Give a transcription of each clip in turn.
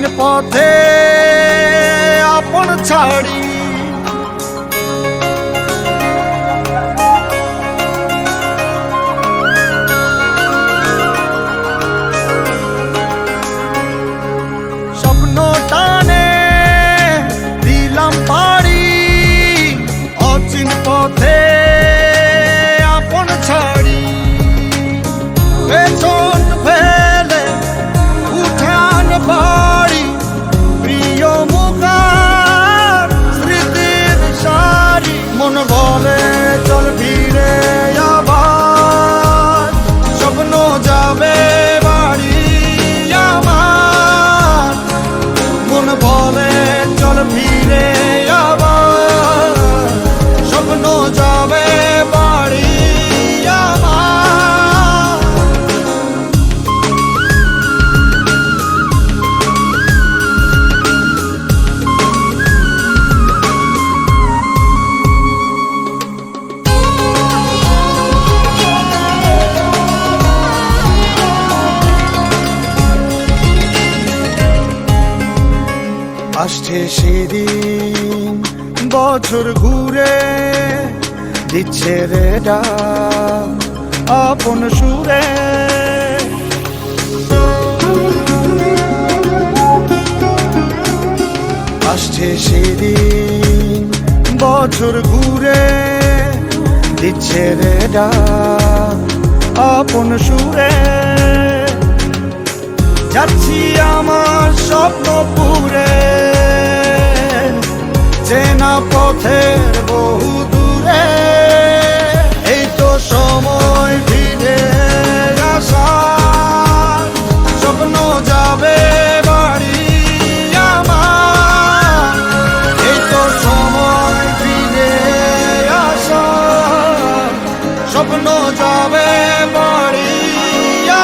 অচিন পথে আপন ছাড়ি স্বপ্ন টানে দিলাম পাড়ি অচিন পথে আপন ছাড়ি পেছন ফেলে উঠান বাড়ি প্রিয় মুখার স্মৃতির সারি মন বলে চল ফিরে আবার স্বপ্ন যাবে বাড়ি আমার মন বলে চল ফিরে আবার স্বপ্ন যাবে বাড়ি আমার আসছে সেদিন বছর ঘুরে দিচ্ছে রে ডাক আপন সুরে আসছে সেদিন বছর ঘুরে দিচ্ছে রে ডাক আপন সুরে যাচ্ছি আমার স্বপ্ন পুরে চেনা পথের বহু দূরে এই তো সময় ফিরে আসার স্বপ্ন যাবে বাড়ি আমার এই তো সময় ফিরে আসার স্বপ্ন যাবে বাড়ি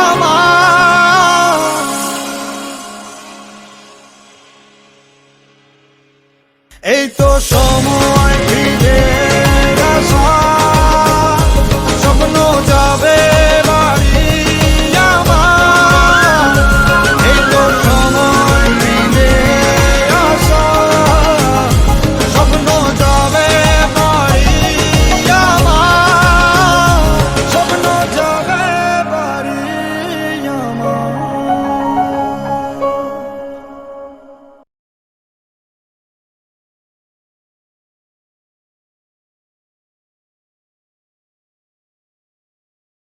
আমার এই তো সময়